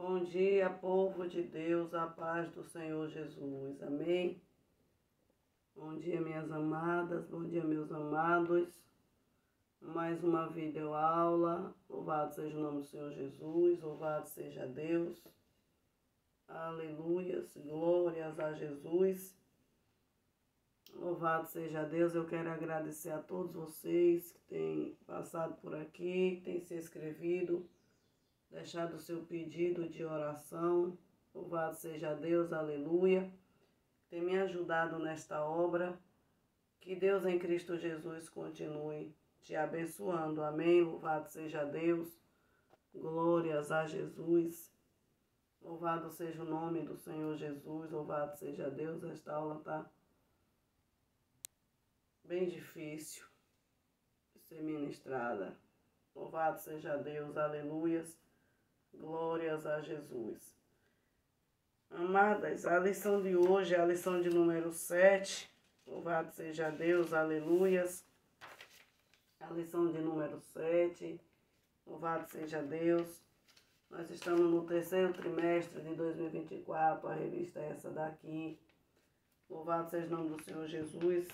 Bom dia, povo de Deus, a paz do Senhor Jesus. Amém? Bom dia, minhas amadas, bom dia, meus amados. Mais uma videoaula. Louvado seja o nome do Senhor Jesus, louvado seja Deus. Aleluias, glórias a Jesus. Louvado seja Deus. Eu quero agradecer a todos vocês que têm passado por aqui, que têm se inscrevido, deixado o seu pedido de oração. Louvado seja Deus, aleluia. Tem me ajudado nesta obra. Que Deus em Cristo Jesus continue te abençoando. Amém. Louvado seja Deus. Glórias a Jesus. Louvado seja o nome do Senhor Jesus. Louvado seja Deus. Esta aula está bem difícil de ser ministrada. Louvado seja Deus. Aleluias. Glórias a Jesus. Amadas, a lição de hoje é a lição de número 7. Louvado seja Deus, aleluias. A lição de número 7. Louvado seja Deus. Nós estamos no terceiro trimestre de 2024. A revista é essa daqui. Louvado seja o nome do Senhor Jesus.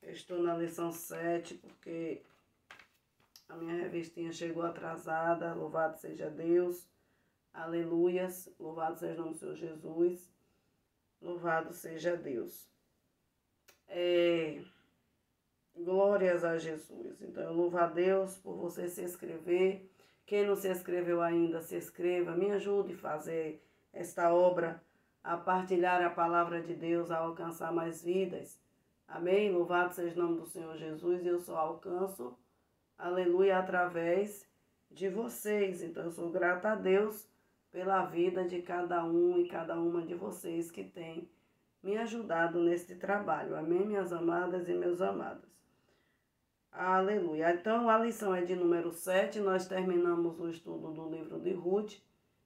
Eu estou na lição 7 porque a minha revistinha chegou atrasada. Louvado seja Deus. Aleluias. Louvado seja o nome do Senhor Jesus. Louvado seja Deus. Glórias a Jesus. Então, eu louvo a Deus por você se inscrever. Quem não se inscreveu ainda, se inscreva. Me ajude a fazer esta obra, a partilhar a palavra de Deus, a alcançar mais vidas. Amém? Louvado seja o nome do Senhor Jesus. E eu só alcanço, aleluia, através de vocês. Então, eu sou grata a Deus pela vida de cada um e cada uma de vocês que tem me ajudado neste trabalho. Amém, minhas amadas e meus amados. Aleluia. Então, a lição é de número 7. Nós terminamos o estudo do livro de Ruth.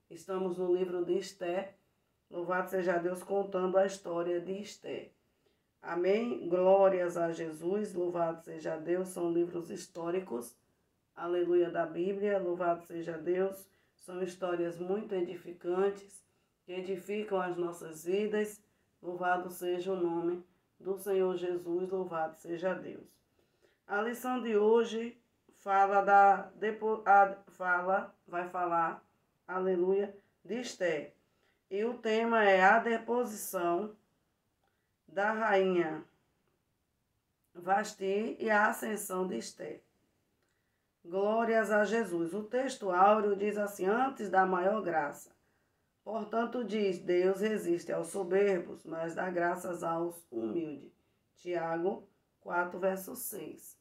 Estamos no livro de Esther. Louvado seja Deus, contando a história de Esther. Amém? Glórias a Jesus. Louvado seja Deus. São livros históricos. Aleluia, da Bíblia. Louvado seja Deus. São histórias muito edificantes, que edificam as nossas vidas. Louvado seja o nome do Senhor Jesus. Louvado seja Deus. A lição de hoje vai falar, aleluia, de Esther. E o tema é a deposição da rainha Vasti e a ascensão de Esther. Glórias a Jesus. O texto áureo diz assim: antes da maior graça. Portanto diz, Deus resiste aos soberbos, mas dá graças aos humildes. Tiago 4, verso 6.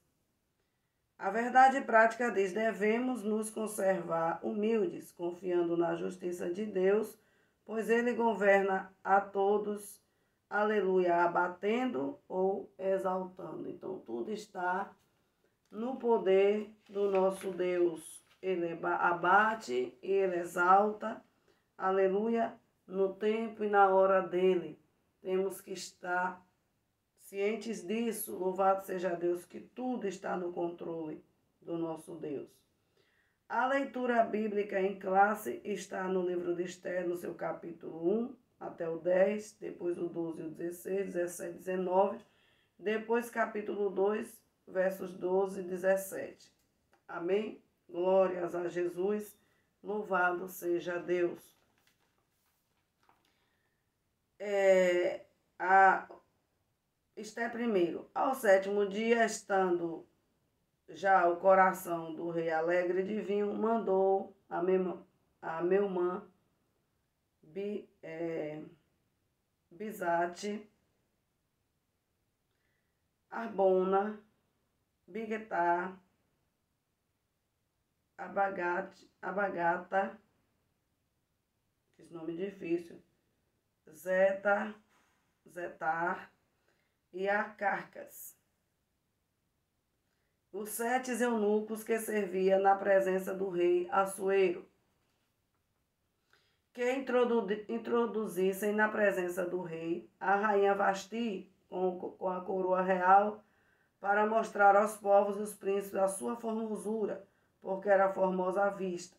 A verdade prática diz, devemos nos conservar humildes, confiando na justiça de Deus, pois Ele governa a todos, aleluia, abatendo ou exaltando. Então, tudo está no poder do nosso Deus. Ele abate e Ele exalta, aleluia, no tempo e na hora dele. Temos que estar cientes disso. Louvado seja Deus, que tudo está no controle do nosso Deus. A leitura bíblica em classe está no livro de Esther, no seu capítulo 1 até o 10, depois o 12 e o 16, 17, 19, depois capítulo 2, versos 12 e 17. Amém? Glórias a Jesus. Louvado seja Deus. Esther primeiro. Ao 7º dia, estando já o coração do rei alegre de vinho, mandou a Meumã, Bizate, Arbona, Bigtar, Abagata, esse nome difícil, Zetar e Acarcas, os 7 eunucos que serviam na presença do rei Assuero, que introduzissem na presença do rei a rainha Vasti com a coroa real, para mostrar aos povos e os príncipes a sua formosura, porque era formosa à vista.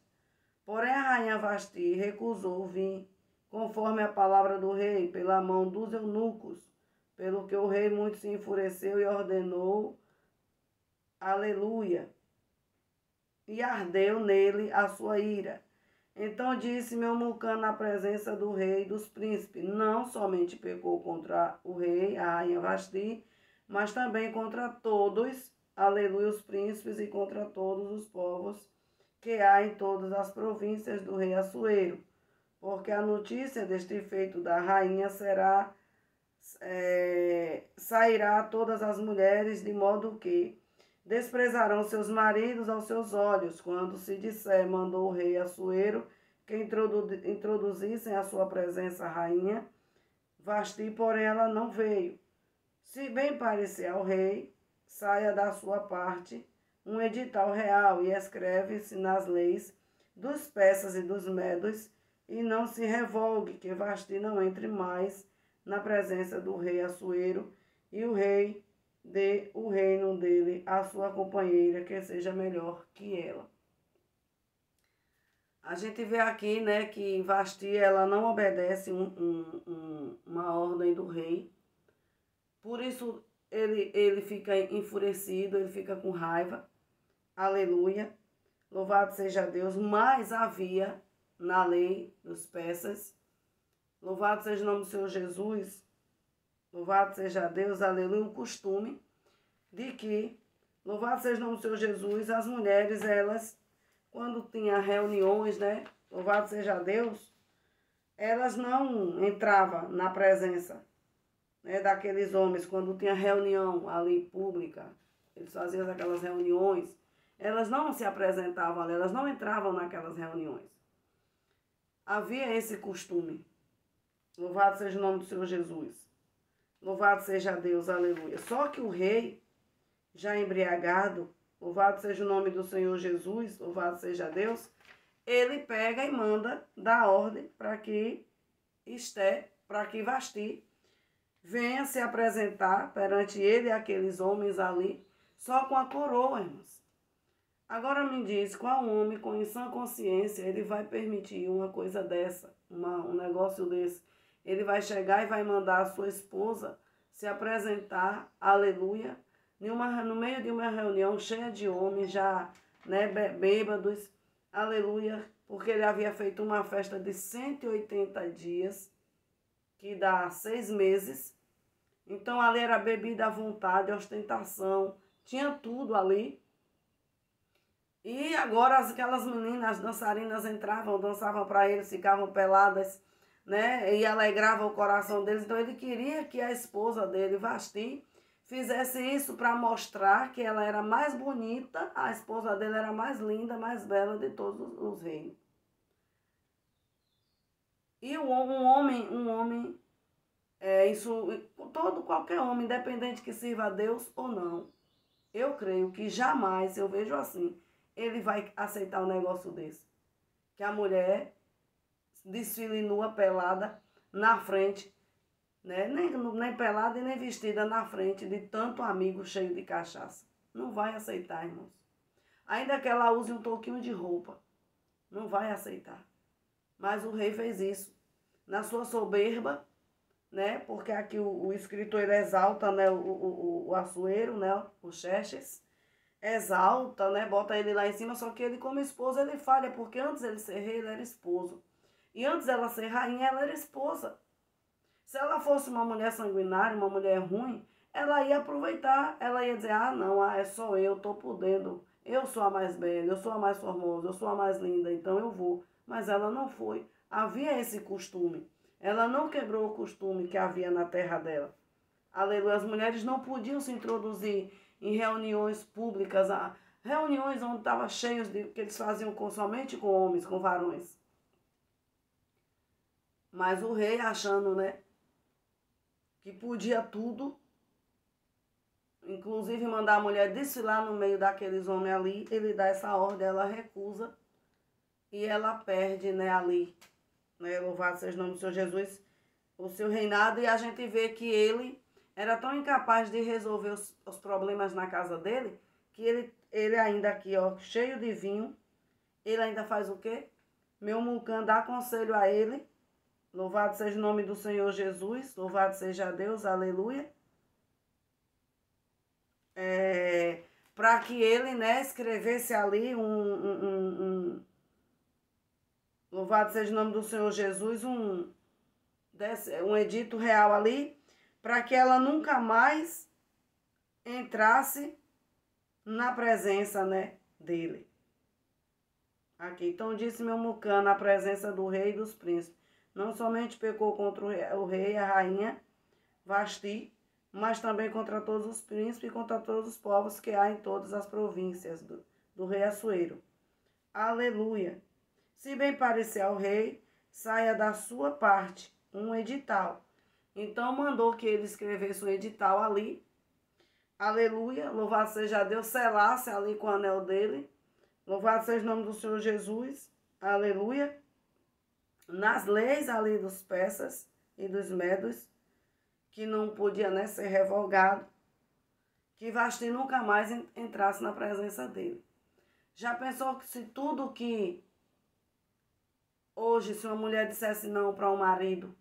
Porém a rainha Vasti recusou vir, conforme a palavra do rei, pela mão dos eunucos, pelo que o rei muito se enfureceu e ordenou, aleluia, e ardeu nele a sua ira. Então disse Memucã na presença do rei e dos príncipes, não somente pecou contra o rei, a rainha Vasti, mas também contra todos, aleluia, os príncipes, e contra todos os povos que há em todas as províncias do rei Assuero, porque a notícia deste feito da rainha sairá a todas as mulheres, de modo que desprezarão seus maridos aos seus olhos, quando se disser, mandou o rei Assuero, que introduzissem a sua presença a rainha Vasti, porém ela não veio. Se bem parecer ao rei, saia da sua parte um edital real e escreve-se nas leis dos persas e dos medos, e não se revogue, que Vasti não entre mais na presença do rei Assuero, e o rei dê o reino dele à sua companheira, que seja melhor que ela. A gente vê aqui, né, que Vasti, ela não obedece uma ordem do rei, por isso ele fica enfurecido, ele fica com raiva, aleluia, louvado seja Deus, mas havia na lei dos persas, louvado seja o nome do Senhor Jesus, louvado seja Deus, aleluia, um costume de que, louvado seja o nome do Senhor Jesus, as mulheres, elas, quando tinha reuniões, né, louvado seja Deus, elas não entravam na presença, né, daqueles homens, quando tinha reunião ali pública, eles faziam aquelas reuniões, elas não se apresentavam ali, elas não entravam naquelas reuniões. Havia esse costume. Louvado seja o nome do Senhor Jesus. Louvado seja Deus, aleluia. Só que o rei, já embriagado, louvado seja o nome do Senhor Jesus, louvado seja Deus, ele pega e manda dar ordem para que Vasti venha se apresentar perante ele e aqueles homens ali, só com a coroa, irmãos. Agora me diz, qual homem com sã consciência ele vai permitir uma coisa dessa, um negócio desse? Ele vai chegar e vai mandar a sua esposa se apresentar, aleluia, no meio de uma reunião cheia de homens já, né, bêbados, aleluia, porque ele havia feito uma festa de 180 dias, que dá 6 meses. Então ali era bebida à vontade, ostentação, tinha tudo ali. E agora aquelas meninas dançarinas entravam, dançavam para ele, ficavam peladas, né? E alegrava o coração deles. Então ele queria que a esposa dele, Vasti, fizesse isso para mostrar que ela era mais bonita, a esposa dele era mais linda, mais bela de todos os reinos. E um homem, qualquer homem, independente que sirva a Deus ou não, eu creio que jamais, eu vejo assim, ele vai aceitar um negócio desse. Que a mulher desfile nua, pelada, na frente, né? Nem pelada e nem vestida na frente de tanto amigo cheio de cachaça. Não vai aceitar, irmãos. Ainda que ela use um pouquinho de roupa, não vai aceitar. Mas o rei fez isso. Na sua soberba, né? Porque aqui o escritor ele exalta, né? O Assuero, né? O Xerxes. Exalta, né? Bota ele lá em cima, só que ele como esposo ele falha, porque antes ele ser rei, ele era esposo. E antes ela ser rainha, ela era esposa. Se ela fosse uma mulher sanguinária, uma mulher ruim, ela ia aproveitar, ela ia dizer, não, é só eu, estou podendo, eu sou a mais bela, eu sou a mais formosa, eu sou a mais linda, então eu vou. Mas ela não foi. Havia esse costume. Ela não quebrou o costume que havia na terra dela. Aleluia. As mulheres não podiam se introduzir em reuniões públicas, reuniões onde estava cheios de que eles faziam somente com homens, com varões. Mas o rei, achando, né, que podia tudo, inclusive mandar a mulher desfilar no meio daqueles homens ali, ele dá essa ordem, ela recusa e ela perde, né, ali, né, louvado seja o nome do Senhor Jesus, o seu reinado, e a gente vê que ele era tão incapaz de resolver os problemas na casa dele, que ele ainda aqui, ó, cheio de vinho, ele ainda faz o quê? Memucã dá conselho a ele. Louvado seja o nome do Senhor Jesus. Louvado seja Deus. Aleluia. Para que ele, né, escrevesse ali louvado seja o nome do Senhor Jesus, um edito real ali, para que ela nunca mais entrasse na presença, né, dele. Aqui, então disse Memucã na presença do rei e dos príncipes, não somente pecou contra o rei e a rainha Vasti, mas também contra todos os príncipes e contra todos os povos que há em todas as províncias do rei Assuero. Aleluia! Se bem parecer ao rei, saia da sua parte um edital. Então mandou que ele escrevesse um edital ali. Aleluia! Louvado seja Deus, selasse ali com o anel dele. Louvado seja o nome do Senhor Jesus. Aleluia! Nas leis ali dos persas e dos medos, que não podia, né, ser revogado, que Vasti nunca mais entrasse na presença dele. Já pensou que se tudo que hoje, se uma mulher dissesse não para um marido,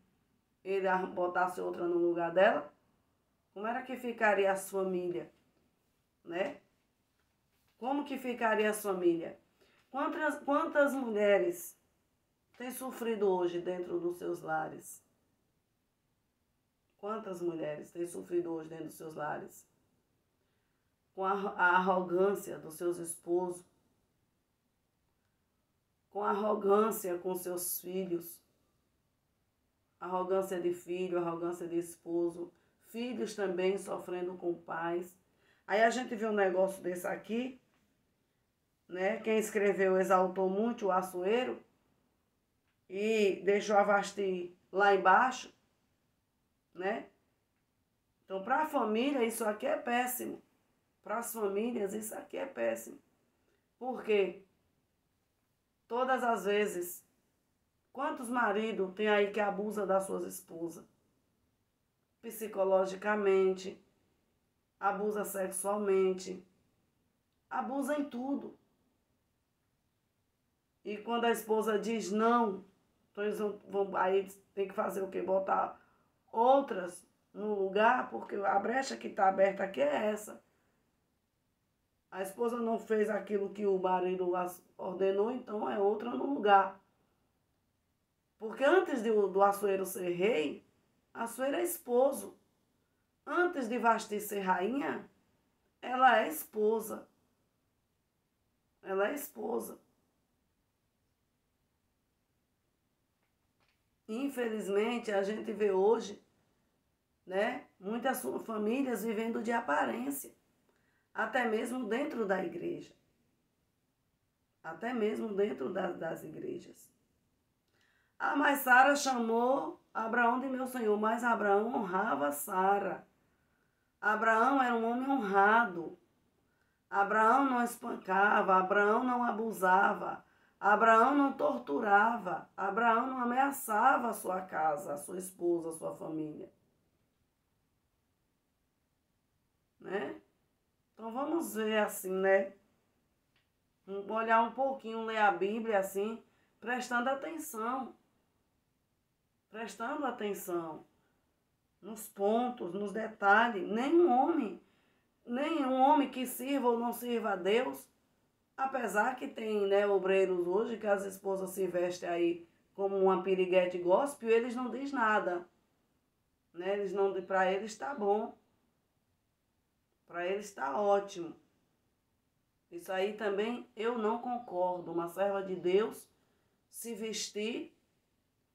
ele botasse outra no lugar dela, como era que ficaria as famílias, né? Como que ficaria as famílias? Quantas mulheres têm sofrido hoje dentro dos seus lares? Quantas mulheres têm sofrido hoje dentro dos seus lares? Com a arrogância dos seus esposos, com a arrogância com seus filhos, arrogância de filho, arrogância de esposo, filhos também sofrendo com pais. Aí a gente vê um negócio desse aqui, né? Quem escreveu exaltou muito o Assuero e deixou a Vasti lá embaixo, né? Então, para a família, isso aqui é péssimo. Para as famílias, isso aqui é péssimo. Por quê? Todas as vezes, quantos maridos tem aí que abusa das suas esposas? Psicologicamente, abusa sexualmente, abusa em tudo. E quando a esposa diz não, então eles aí tem que fazer o quê? Botar outras no lugar, porque a brecha que está aberta aqui é essa. A esposa não fez aquilo que o marido ordenou, então é outra no lugar. Porque antes do Assuero ser rei, Assuero é esposo. Antes de Vasti ser rainha, ela é esposa. Ela é esposa. Infelizmente, a gente vê hoje, né, muitas famílias vivendo de aparência, até mesmo dentro da igreja. Até mesmo dentro das igrejas. Ah, mas Sara chamou Abraão de meu senhor, mas Abraão honrava Sara. Abraão era um homem honrado. Abraão não espancava, Abraão não abusava, Abraão não torturava, Abraão não ameaçava a sua casa, a sua esposa, a sua família. Né? Então vamos ver assim, né? Olhar um pouquinho, ler a Bíblia assim, prestando atenção. Prestando atenção nos pontos, nos detalhes. Nenhum homem que sirva ou não sirva a Deus, apesar que tem, né, obreiros hoje que as esposas se vestem aí como uma piriguete gospel, eles não dizem nada. Né? Para eles está bom. Para eles está ótimo. Isso aí também eu não concordo. Uma serva de Deus se vestir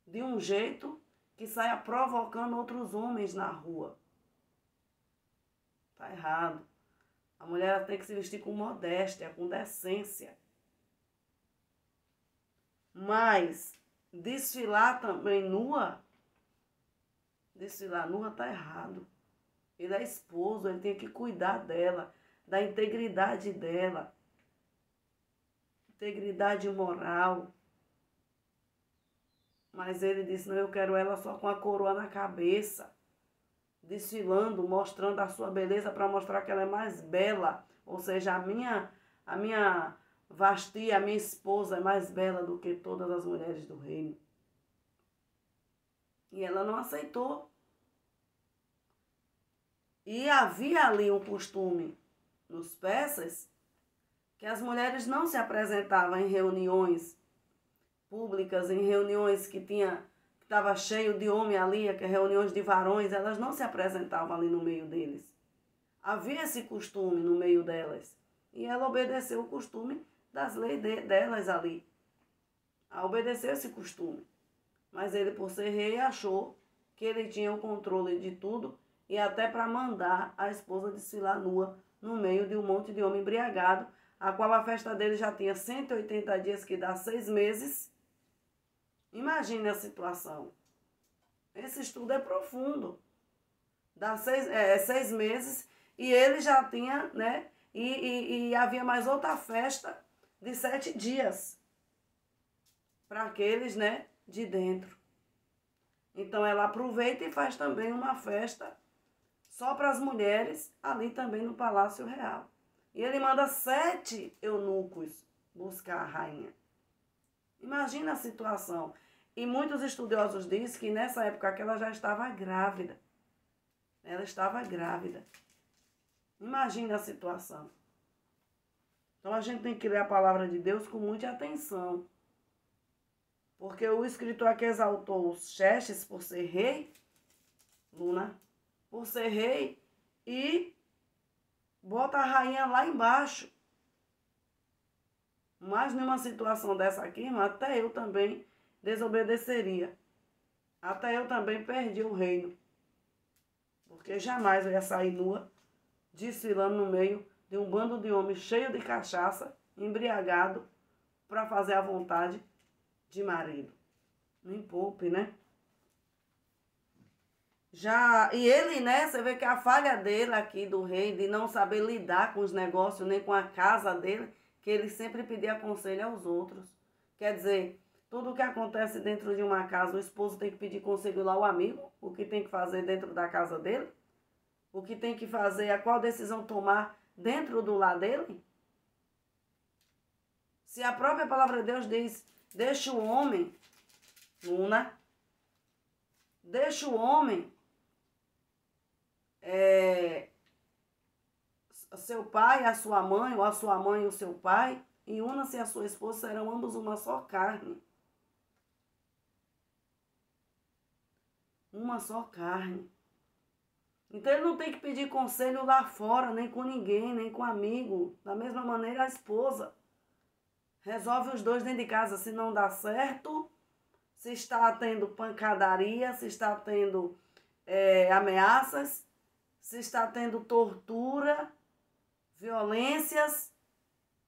de um jeito que saia provocando outros homens na rua. Tá errado. A mulher tem que se vestir com modéstia, com decência. Mas desfilar também nua, desfilar nua tá errado. Ele é esposo, ele tem que cuidar dela, da integridade dela. Integridade moral. Mas ele disse, não, eu quero ela só com a coroa na cabeça. Desfilando, mostrando a sua beleza para mostrar que ela é mais bela. Ou seja, a minha Vasti, a minha esposa, é mais bela do que todas as mulheres do reino. E ela não aceitou. E havia ali um costume nos persas que as mulheres não se apresentavam em reuniões públicas, em reuniões que estava cheio de homem ali, que reuniões de varões, elas não se apresentavam ali no meio deles. Havia esse costume no meio delas. E ela obedeceu o costume das leis delas ali. Ela obedeceu esse costume. Mas ele, por ser rei, achou que ele tinha o controle de tudo e até para mandar a esposa desfilar nua no meio de um monte de homem embriagado, a qual a festa dele já tinha 180 dias, que dá 6 meses. Imagine a situação. Esse estudo é profundo. Dá 6 meses e ele já tinha, né? E havia mais outra festa de 7 dias para aqueles, né, de dentro. Então ela aproveita e faz também uma festa só para as mulheres ali também no Palácio Real. E ele manda 7 eunucos buscar a rainha. Imagina a situação. E muitos estudiosos dizem que nessa época que ela já estava grávida. Ela estava grávida. Imagina a situação. Então a gente tem que ler a palavra de Deus com muita atenção. Porque o escritor aqui exaltou os Xerxes por ser rei, Luna, por ser rei, e bota a rainha lá embaixo. Mas numa situação dessa aqui, até eu também desobedeceria. Até eu também perdi o reino. Porque jamais eu ia sair nua, desfilando no meio de um bando de homens cheio de cachaça, embriagado, para fazer a vontade de marido. Nem poupe, né? E ele, né, você vê que a falha dele aqui, do rei, de não saber lidar com os negócios, nem com a casa dele, que ele sempre pedia conselho aos outros. Quer dizer, tudo que acontece dentro de uma casa, o esposo tem que pedir conselho lá ao amigo, o que tem que fazer dentro da casa dele, o que tem que fazer, a qual decisão tomar dentro do lar dele. Se a própria palavra de Deus diz, deixa o homem, Luna, deixa o homem, seu pai, a sua mãe, ou a sua mãe e o seu pai, e una-se a sua esposa, serão ambos uma só carne. Uma só carne. Então ele não tem que pedir conselho lá fora, nem com ninguém, nem com amigo. Da mesma maneira a esposa. Resolve os dois dentro de casa. Se não dá certo, se está tendo pancadaria, se está tendo ameaças, se está tendo tortura, violências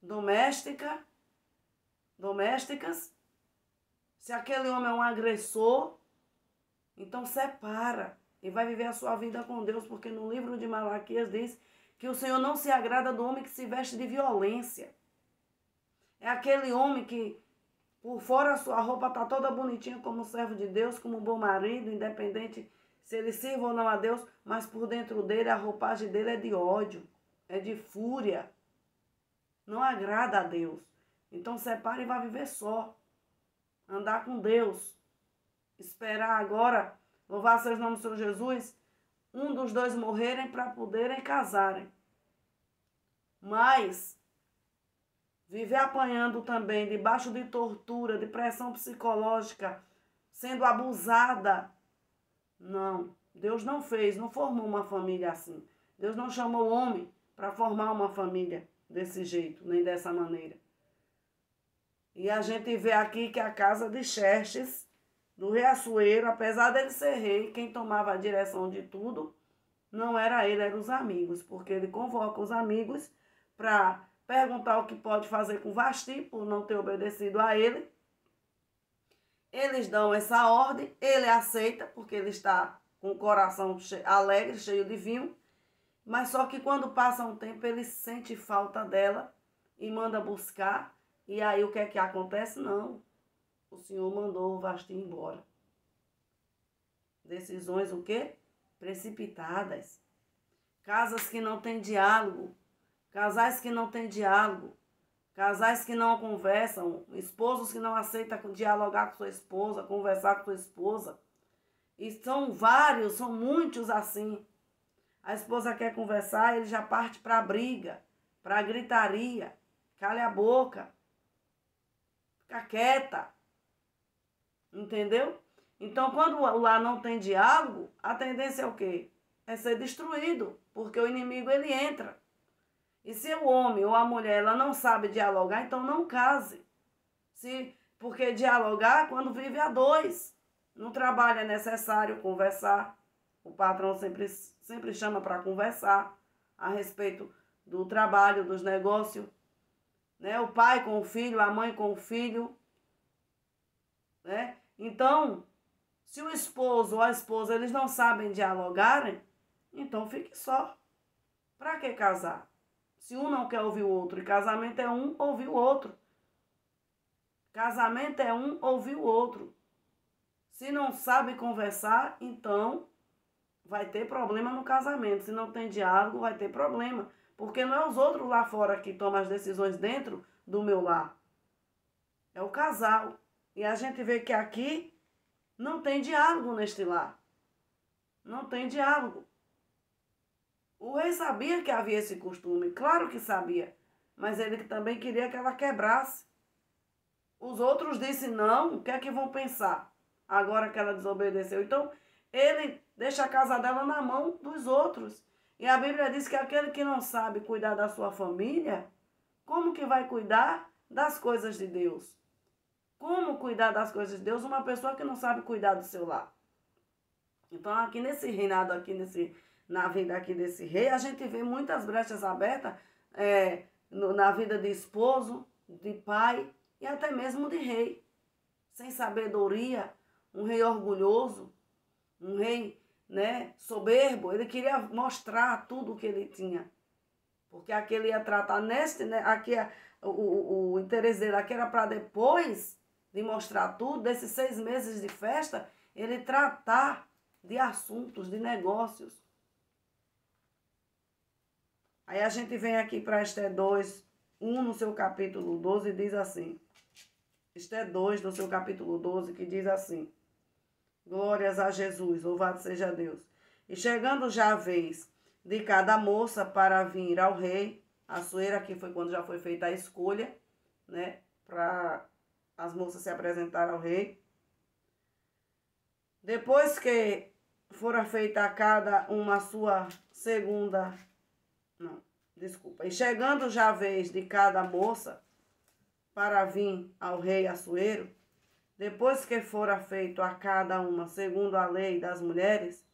domésticas, se aquele homem é um agressor, então separa e vai viver a sua vida com Deus, porque no livro de Malaquias diz que o Senhor não se agrada do homem que se veste de violência. É aquele homem que por fora a sua roupa está toda bonitinha como servo de Deus, como um bom marido, independente se ele sirva ou não a Deus, mas por dentro dele a roupagem dele é de ódio, é de fúria. Não agrada a Deus. Então separe e vá viver só. Andar com Deus. Esperar agora, louvar seus nomes, Senhor Jesus, um dos dois morrerem para poderem casarem. Mas viver apanhando também, debaixo de tortura, de pressão psicológica, sendo abusada. Não, Deus não fez, não formou uma família assim. Deus não chamou o homem para formar uma família desse jeito, nem dessa maneira. E a gente vê aqui que a casa de Xerxes, do rei Assuero, apesar dele ser rei, quem tomava a direção de tudo, não era ele, eram os amigos, porque ele convoca os amigos para perguntar o que pode fazer com Vasti, por não ter obedecido a ele. Eles dão essa ordem, ele aceita, porque ele está com o coração alegre, cheio de vinho, mas só que quando passa um tempo, ele sente falta dela e manda buscar, e aí o que é que acontece? Não, o Senhor mandou o Vasti embora. Decisões o quê? Precipitadas. Casas que não têm diálogo, casais que não têm diálogo, casais que não conversam, esposos que não aceitam dialogar com sua esposa, conversar com sua esposa. E são vários, são muitos assim. A esposa quer conversar, ele já parte para a briga, para a gritaria. Cale a boca. Fica quieta. Entendeu? Então, quando o lar não tem diálogo, a tendência é o quê? É ser destruído, porque o inimigo ele entra. E se o homem ou a mulher ela não sabe dialogar, então não case. Porque dialogar é quando vive a dois. No trabalho é necessário conversar. O patrão sempre chama para conversar a respeito do trabalho, dos negócios. Né? O pai com o filho, a mãe com o filho. Né? Então, se o esposo ou a esposa eles não sabem dialogarem, então fique só. Para que casar? Se um não quer ouvir o outro, e casamento é um ouvir o outro. Casamento é um ouvir o outro. Se não sabe conversar, então vai ter problema no casamento. Se não tem diálogo, vai ter problema. Porque não é os outros lá fora que tomam as decisões dentro do meu lar. É o casal. E a gente vê que aqui não tem diálogo neste lar. Não tem diálogo. O rei sabia que havia esse costume, claro que sabia, mas ele também queria que ela quebrasse. Os outros disseram não, o que é que vão pensar agora que ela desobedeceu? Então, ele deixa a casa dela na mão dos outros. E a Bíblia diz que aquele que não sabe cuidar da sua família, como que vai cuidar das coisas de Deus? Como cuidar das coisas de Deus uma pessoa que não sabe cuidar do seu lar? Então, aqui nesse reinado, na vida aqui desse rei, a gente vê muitas brechas abertas na vida de esposo, de pai e até mesmo de rei. Sem sabedoria, um rei orgulhoso, um rei, né, soberbo. Ele queria mostrar tudo o que ele tinha. Porque aqui ele ia tratar o interesse dele aqui era para depois de mostrar tudo, desses 6 meses de festa, ele tratar de assuntos, de negócios. Aí a gente vem aqui para Esther 2, 1 no seu capítulo 12, diz assim. Esther 2, no seu capítulo 12, que diz assim. Glórias a Jesus, louvado seja Deus. E chegando já a vez de cada moça para vir ao rei, a Assuero, aqui foi quando já foi feita a escolha, né, para as moças se apresentarem ao rei. Depois que fora feita a cada uma a sua segunda... Não, desculpa. E chegando já a vez de cada moça para vir ao rei Assuero, depois que fora feito a cada uma, segundo a lei das mulheres,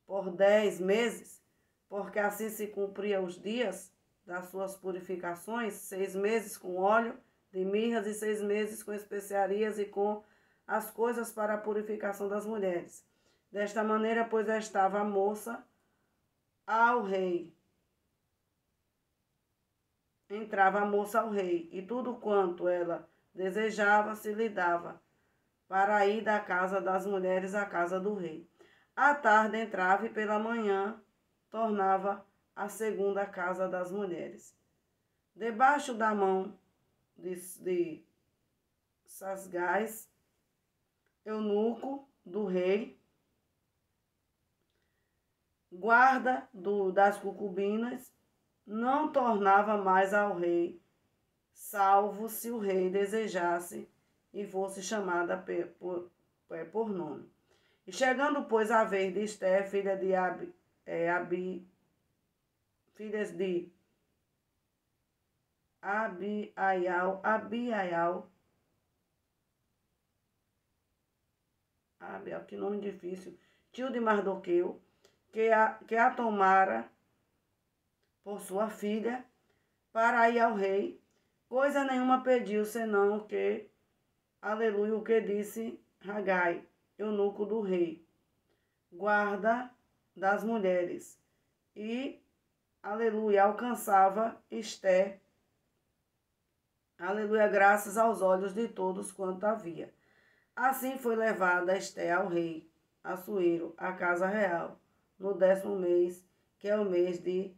por 10 meses, porque assim se cumpria os dias das suas purificações, 6 meses com óleo de mirras e 6 meses com especiarias e com as coisas para a purificação das mulheres. Desta maneira, pois, estava a moça ao rei. Entrava a moça ao rei, e tudo quanto ela desejava se lhe dava, para ir da casa das mulheres à casa do rei. À tarde entrava e pela manhã tornava à segunda casa das mulheres. Debaixo da mão de Sasgás, eunuco do rei, guarda das concubinas, não tornava mais ao rei, salvo se o rei desejasse e fosse chamada por nome. E chegando, pois, a vez de Esther, filha de Abiaial, que nome difícil, tio de Mardoqueu, que a tomara por sua filha, para ir ao rei, coisa nenhuma pediu, senão que, aleluia, o que disse Hagai, eunuco do rei, guarda das mulheres, e, aleluia, alcançava Esther, aleluia, graças aos olhos de todos quanto havia. Assim foi levada Esther ao rei Assuero, à casa real, no 10º mês, que é o mês de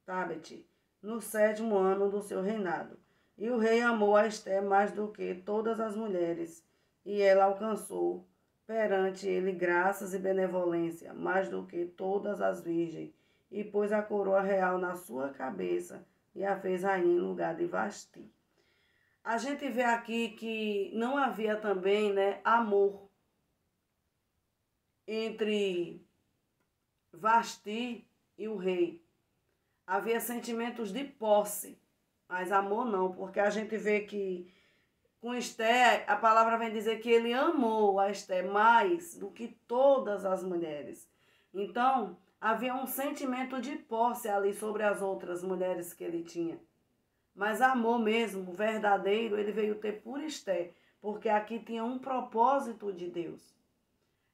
Tabete, no 7º ano do seu reinado. E o rei amou a Esté mais do que todas as mulheres, e ela alcançou perante ele graças e benevolência, mais do que todas as virgens, e pôs a coroa real na sua cabeça, e a fez rainha em lugar de Vasti. A gente vê aqui que não havia também, né, amor entre Vasti e o rei. Havia sentimentos de posse, mas amor não, porque a gente vê que com Esté, a palavra vem dizer que ele amou a Esté mais do que todas as mulheres. Então, havia um sentimento de posse ali sobre as outras mulheres que ele tinha. Mas amor mesmo, verdadeiro, ele veio ter por Esté, porque aqui tinha um propósito de Deus.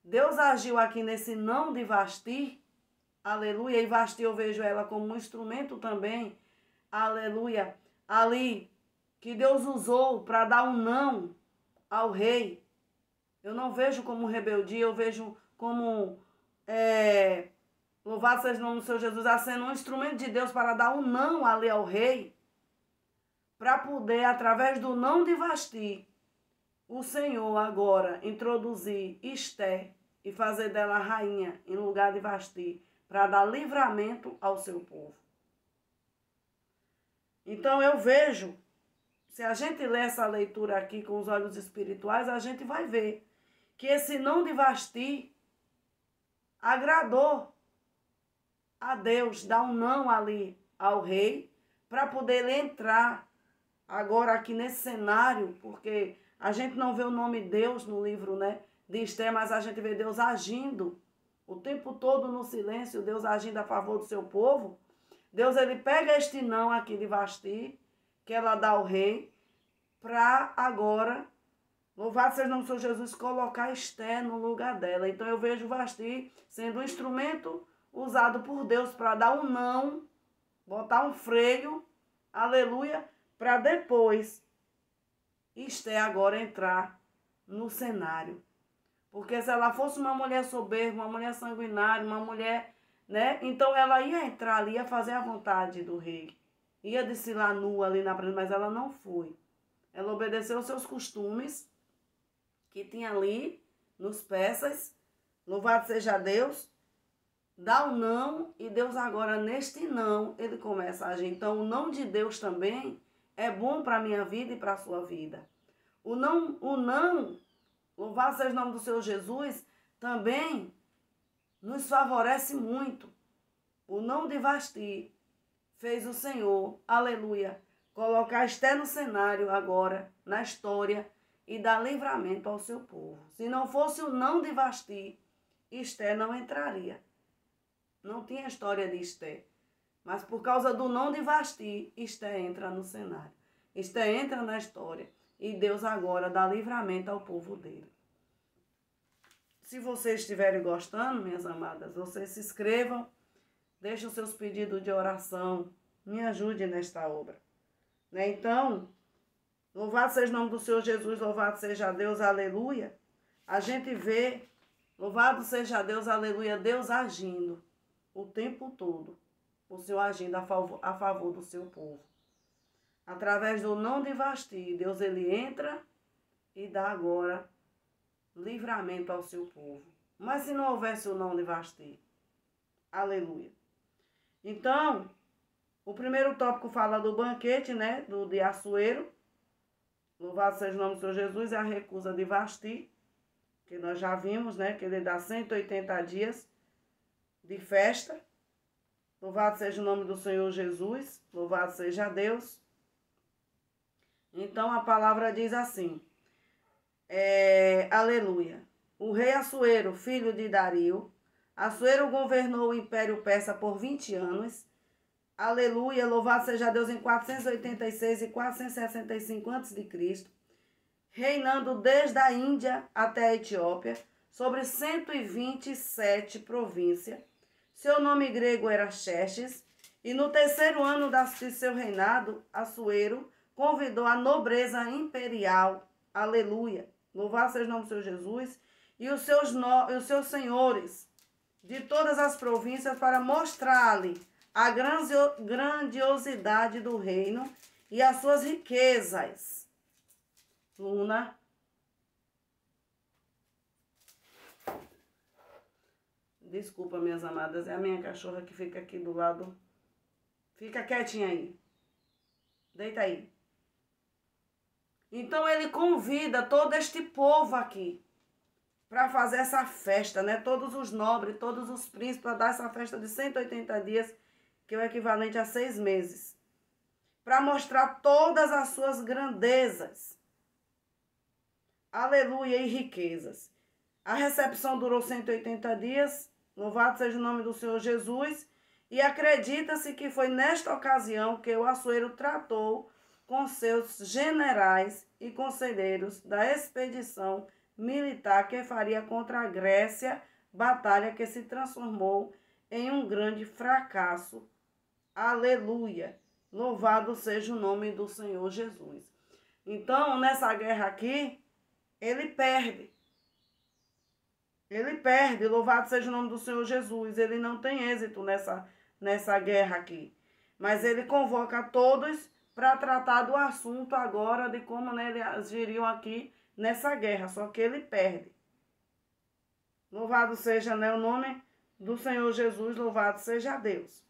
Deus agiu aqui nesse não de Vasti, aleluia, e Vasti eu vejo ela como um instrumento também, aleluia, ali que Deus usou para dar um não ao rei. Eu não vejo como rebeldia, eu vejo como, louvado seja o nome do Senhor Jesus, sendo um instrumento de Deus para dar um não ali ao rei, para poder, através do não de Vasti, o Senhor agora introduzir Esté e fazer dela rainha em lugar de Vasti, para dar livramento ao seu povo. Então eu vejo, se a gente ler essa leitura aqui com os olhos espirituais, a gente vai ver que esse não de Vasti agradou a Deus, dar um não ali ao rei, para poder ele entrar agora aqui nesse cenário, porque a gente não vê o nome Deus no livro, né, de Esté, mas a gente vê Deus agindo o tempo todo no silêncio, Deus agindo a favor do seu povo. Deus, ele pega este não aqui de Vasti, que ela dá ao rei, para agora, louvado seja o nome do Senhor Jesus, colocar Esté no lugar dela. Então eu vejo Vasti sendo um instrumento usado por Deus para dar um não, botar um freio, aleluia, para depois Esté agora entrar no cenário. Porque se ela fosse uma mulher soberba, uma mulher sanguinária, uma mulher, né? Então ela ia entrar ali, ia fazer a vontade do rei. Ia desfilar nua ali na frente, mas ela não foi. Ela obedeceu os seus costumes que tinha ali nos peças. Louvado seja Deus. Dá o não e Deus agora neste não, ele começa a agir. Então o não de Deus também é bom para a minha vida e para a sua vida. O não, louvado seja o nome do Senhor Jesus, também nos favorece muito. O não de Vasti fez o Senhor, aleluia, colocar Esté no cenário agora, na história, e dar livramento ao seu povo. Se não fosse o não de Vasti, Esté não entraria. Não tinha história de Esté. Mas por causa do não de Vasti, Esté entra no cenário. Esté entra na história. E Deus agora dá livramento ao povo dele. Se vocês estiverem gostando, minhas amadas, vocês se inscrevam, deixem os seus pedidos de oração, me ajude nesta obra. Né? Então, louvado seja o nome do Senhor Jesus, louvado seja Deus, aleluia. A gente vê, louvado seja Deus, aleluia, Deus agindo o tempo todo. O Senhor agindo a favor do seu povo. Através do não de Vasti, Deus ele entra e dá agora livramento ao seu povo. Mas se não houvesse o não de Vasti, aleluia. Então, o primeiro tópico fala do banquete, né, do de Assuero. Louvado seja o nome do Senhor Jesus, é a recusa de Vasti, que nós já vimos, né, que ele dá 180 dias de festa. Louvado seja o nome do Senhor Jesus, louvado seja Deus. Então a palavra diz assim, aleluia. O rei Assuero, filho de Dario, Assuero governou o Império Persa por 20 anos. Aleluia, louvado seja Deus em 486 e 465 a.C., reinando desde a Índia até a Etiópia, sobre 127 províncias. Seu nome grego era Xerxes, e no terceiro ano de seu reinado, Assuero convidou a nobreza imperial, aleluia, louvado seja o nome do Senhor Jesus, e os seus senhores de todas as províncias para mostrar-lhe a grandiosidade do reino e as suas riquezas. Luna. Desculpa, minhas amadas, é a minha cachorra que fica aqui do lado. Fica quietinha aí. Deita aí. Então ele convida todo este povo aqui para fazer essa festa, né? Todos os nobres, todos os príncipes, para dar essa festa de 180 dias, que é o equivalente a 6 meses. Para mostrar todas as suas grandezas. Aleluia, e riquezas. A recepção durou 180 dias. Louvado seja o nome do Senhor Jesus. E acredita-se que foi nesta ocasião que o Assuero tratou com seus generais e conselheiros da expedição militar que faria contra a Grécia, batalha que se transformou em um grande fracasso. Aleluia! Louvado seja o nome do Senhor Jesus. Então, nessa guerra aqui, ele perde. Ele perde, louvado seja o nome do Senhor Jesus. Ele não tem êxito nessa guerra aqui. Mas ele convoca todos para tratar do assunto agora, de como, né, eles agiriam aqui nessa guerra. Só que ele perde. Louvado seja, né, o nome do Senhor Jesus, louvado seja Deus.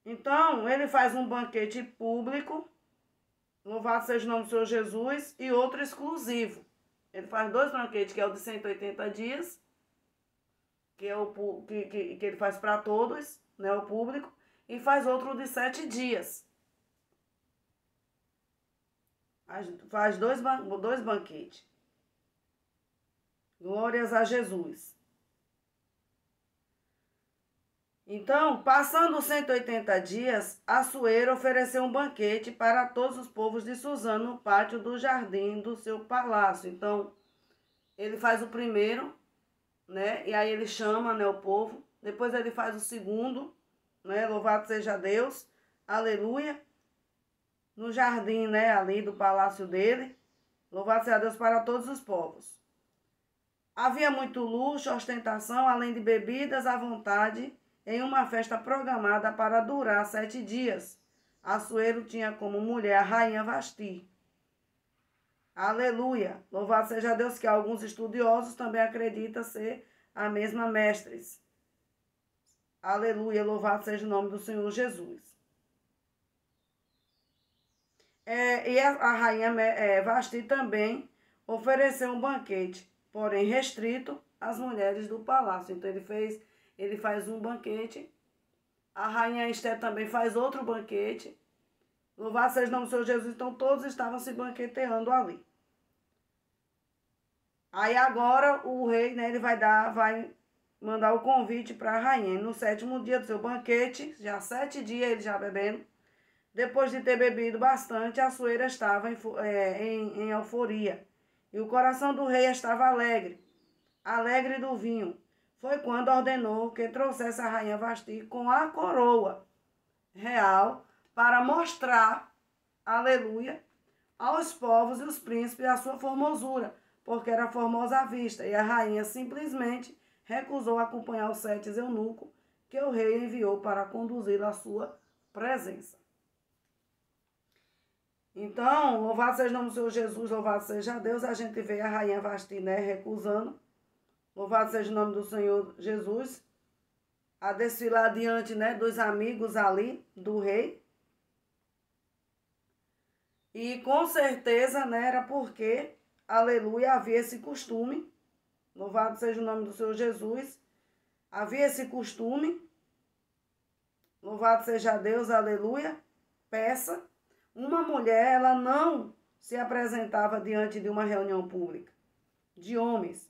Então, ele faz um banquete público, louvado seja o nome do Senhor Jesus, e outro exclusivo. Ele faz 2 banquetes, que é o de 180 dias, que é que ele faz para todos, né, o público, e faz outro de 7 dias. Faz dois banquetes. Glórias a Jesus. Então, passando os 180 dias, Assuero ofereceu um banquete para todos os povos de Suzã no pátio do jardim do seu palácio. Então, ele faz o primeiro, né? E aí ele chama, né, o povo. Depois ele faz o segundo, né? Louvado seja Deus. Aleluia. No jardim, né, ali do palácio dele. Louvado seja Deus para todos os povos. Havia muito luxo, ostentação, além de bebidas à vontade, em uma festa programada para durar 7 dias. Assuero tinha como mulher a rainha Vasti. Aleluia! Louvado seja Deus, que alguns estudiosos também acreditam ser a mesma mestres. Aleluia! Louvado seja o nome do Senhor Jesus. E a rainha Vasti também ofereceu um banquete, porém restrito às mulheres do palácio. Então ele faz um banquete. A rainha Esther também faz outro banquete. Louvado seja o nome do Senhor Jesus. Então todos estavam se banqueteando ali. Aí agora o rei, né, ele vai mandar o convite para a rainha. No 7º dia do seu banquete, já 7 dias ele já bebendo. Depois de ter bebido bastante, Assuero estava em euforia. E o coração do rei estava alegre, alegre do vinho. Foi quando ordenou que trouxesse a rainha Vasti com a coroa real para mostrar, aleluia, aos povos e os príncipes a sua formosura, porque era formosa à vista. E a rainha simplesmente recusou acompanhar os 7 eunucos que o rei enviou para conduzi-la à sua presença. Então, louvado seja o nome do Senhor Jesus, louvado seja Deus. A gente vê a rainha Vasti, né, recusando. Louvado seja o nome do Senhor Jesus. A desfilar diante, né, dos amigos ali, do rei. E com certeza, né, era porque, aleluia, havia esse costume. Louvado seja o nome do Senhor Jesus. Havia esse costume. Louvado seja Deus, aleluia. Peça. Uma mulher, ela não se apresentava diante de uma reunião pública de homens.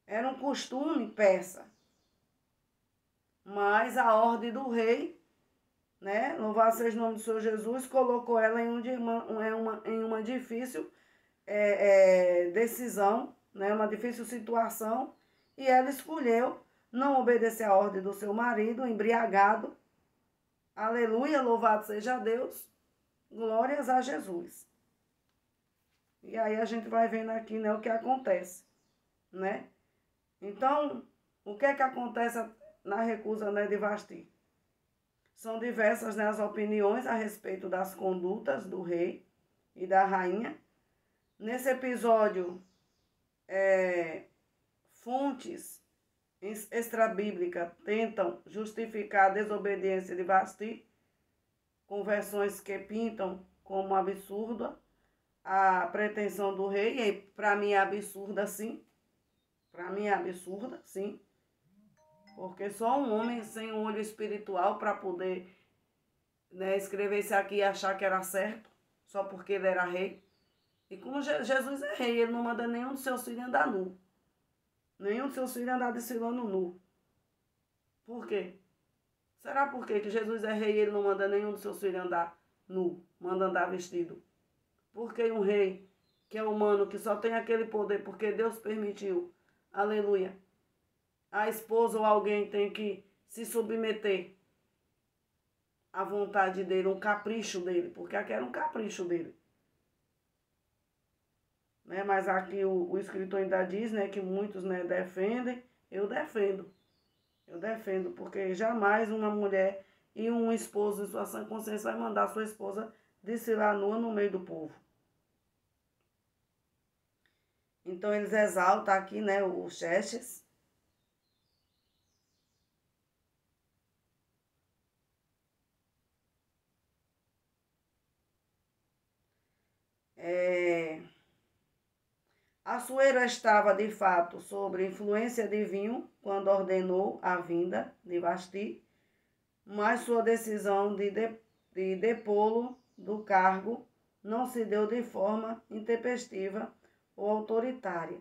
Era um costume persa. Mas a ordem do rei, né, louvado seja o nome do Senhor Jesus, colocou ela em uma difícil decisão, né, uma difícil situação, e ela escolheu não obedecer à ordem do seu marido, embriagado. Aleluia, louvado seja Deus, glórias a Jesus. E aí a gente vai vendo aqui, né, o que acontece, né? Então, o que é que acontece na recusa, né, de Vasti? São diversas, né, as opiniões a respeito das condutas do rei e da rainha. Nesse episódio, fontes extrabíblicas tentam justificar a desobediência de Vasti, com versões que pintam como absurda a pretensão do rei, e para mim é absurda sim, porque só um homem sem um olho espiritual para poder, né, escrever isso aqui e achar que era certo, só porque ele era rei. E como Jesus é rei, ele não manda nenhum dos seus filhos andar nu. Nenhum dos seus filhos andar desfilando nu. Por quê? Será por quê que Jesus é rei e ele não manda nenhum dos seus filhos andar nu, manda andar vestido? Porque um rei que é humano, que só tem aquele poder porque Deus permitiu, aleluia, a esposa ou alguém tem que se submeter à vontade dele, um capricho dele, porque aqui era um capricho dele. Né? Mas aqui o escritor ainda diz, né, que muitos, né, defendem, eu defendo, porque jamais uma mulher e um esposo em sua sã consciência vai mandar sua esposa desfilar nua no meio do povo. Então eles exaltam aqui, né, o Xerxes. Assuero estava, de fato, sob influência de vinho quando ordenou a vinda de Vasti, mas sua decisão de depô-lo do cargo não se deu de forma intempestiva ou autoritária.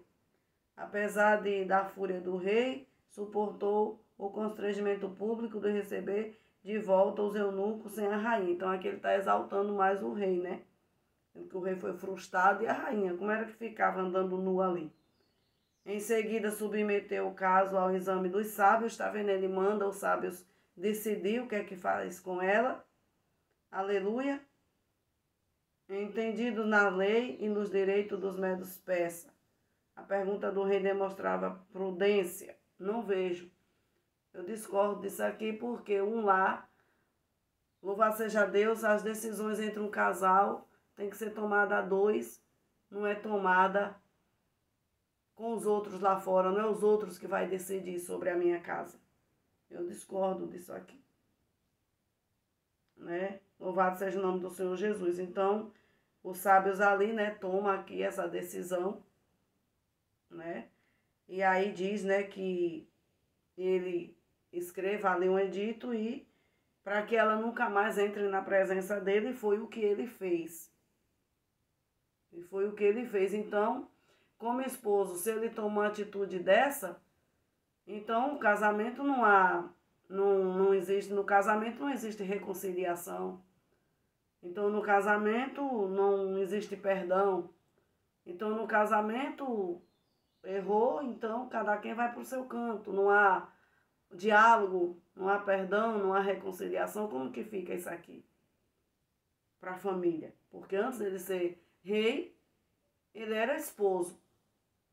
Apesar da fúria do rei, suportou o constrangimento público de receber de volta os eunucos sem a rainha. Então aqui ele está exaltando mais o rei, né? Que o rei foi frustrado e a rainha, como era que ficava andando nu ali? Em seguida, submeteu o caso ao exame dos sábios, está vendo? Ele manda os sábios decidir o que é que faz com ela. Aleluia. Entendido na lei e nos direitos dos medos persas. A pergunta do rei demonstrava prudência. Não vejo. Eu discordo disso aqui porque um lar, louvado seja Deus, as decisões entre um casal tem que ser tomada a dois, não é tomada com os outros lá fora, não é os outros que vai decidir sobre a minha casa. Eu discordo disso aqui. Né? Louvado seja o nome do Senhor Jesus. Então, os sábios ali, né, tomam aqui essa decisão, né? E aí diz, né, que ele escreva ali um edito e para que ela nunca mais entre na presença dele, e foi o que ele fez. E foi o que ele fez. Então, como esposo, se ele toma uma atitude dessa, então o casamento não existe, no casamento não existe reconciliação. Então no casamento não existe perdão. Então no casamento errou, então cada quem vai para o seu canto. Não há diálogo, não há perdão, não há reconciliação. Como que fica isso aqui para a família? Porque antes dele ser rei, ele era esposo.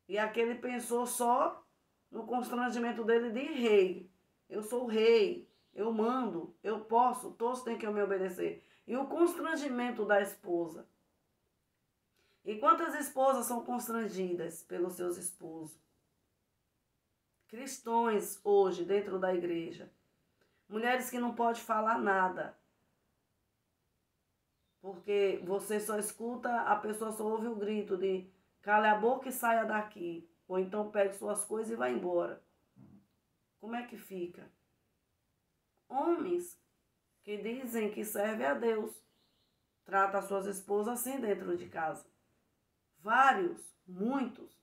E aqui ele pensou só no constrangimento dele de rei. Eu sou rei, eu mando, eu posso, todos têm que me obedecer. E o constrangimento da esposa. E quantas esposas são constrangidas pelos seus esposos? Cristãos hoje dentro da igreja. Mulheres que não podem falar nada. Porque você só escuta, a pessoa só ouve o grito de cale a boca e saia daqui. Ou então pegue suas coisas e vá embora. Como é que fica? Homens que dizem que servem a Deus tratam as suas esposas assim dentro de casa. Vários, muitos.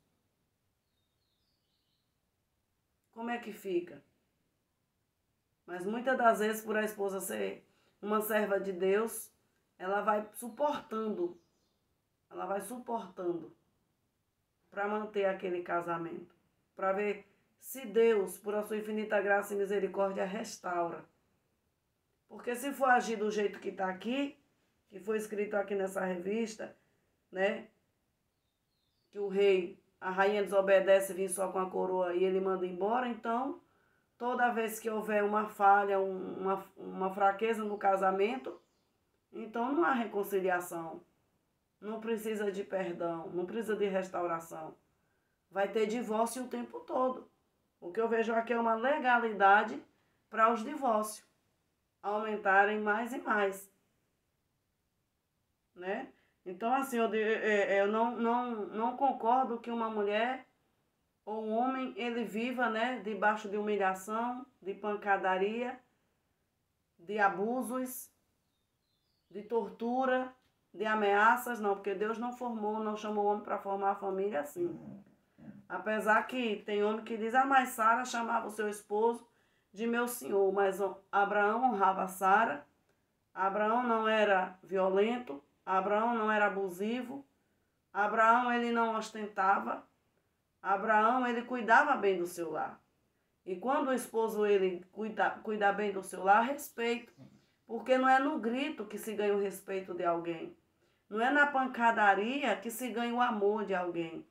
Como é que fica? Mas muitas das vezes, por a esposa ser uma serva de Deus, ela vai suportando para manter aquele casamento, para ver se Deus, por a sua infinita graça e misericórdia, restaura. Porque se for agir do jeito que está aqui, que foi escrito aqui nessa revista, né, que o rei, a rainha desobedece, vem só com a coroa e ele manda embora, então toda vez que houver uma falha, uma fraqueza no casamento, então não há reconciliação. Não precisa de perdão, não precisa de restauração. Vai ter divórcio o tempo todo. O que eu vejo aqui é uma legalidade para os divórcios aumentarem mais e mais, né? Então, assim, eu não concordo que uma mulher ou um homem, ele viva, né, debaixo de humilhação, de pancadaria, de abusos, de tortura, de ameaças, não, porque Deus não chamou o homem para formar a família assim. Apesar que tem homem que diz, mas Sara chamava o seu esposo de meu senhor, mas Abraão honrava Sara, Abraão não era violento, Abraão não era abusivo, Abraão ele não ostentava, Abraão ele cuidava bem do seu lar. E quando o esposo ele cuida bem do seu lar, respeito. Porque não é no grito que se ganha o respeito de alguém. Não é na pancadaria que se ganha o amor de alguém.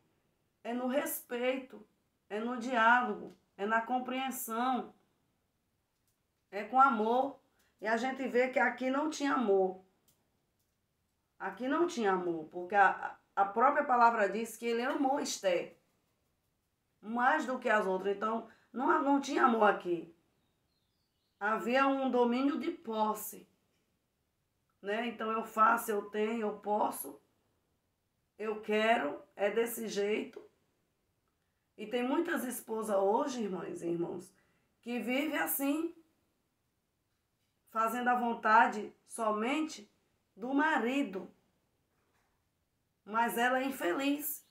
É no respeito, é no diálogo, é na compreensão, é com amor. E a gente vê que aqui não tinha amor. Aqui não tinha amor, porque a própria palavra diz que ele amou Esther mais do que as outras. Então, não tinha amor aqui. Havia um domínio de posse, né? Então, eu faço, eu tenho, eu posso, eu quero, é desse jeito. E tem muitas esposas hoje, irmãs e irmãos, que vivem assim, fazendo a vontade somente do marido. Mas ela é infeliz.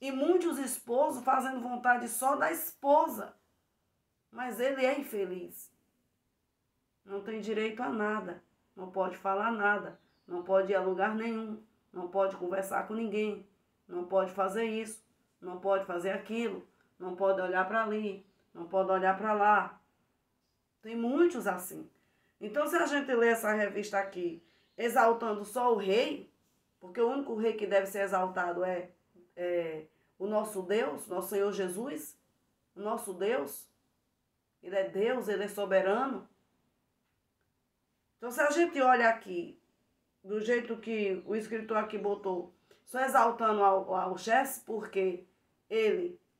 E muitos esposos fazendo vontade só da esposa. Mas ele é infeliz. Não tem direito a nada. Não pode falar nada. Não pode ir a lugar nenhum. Não pode conversar com ninguém. Não pode fazer isso. Não pode fazer aquilo. Não pode olhar para ali. Não pode olhar para lá. Tem muitos assim. Então, se a gente ler essa revista aqui, exaltando só o rei, porque o único rei que deve ser exaltado é o nosso Deus, nosso Senhor Jesus, o nosso Deus. Ele é Deus, ele é soberano. Então, se a gente olha aqui, do jeito que o escritor aqui botou, só exaltando ao chefe, porque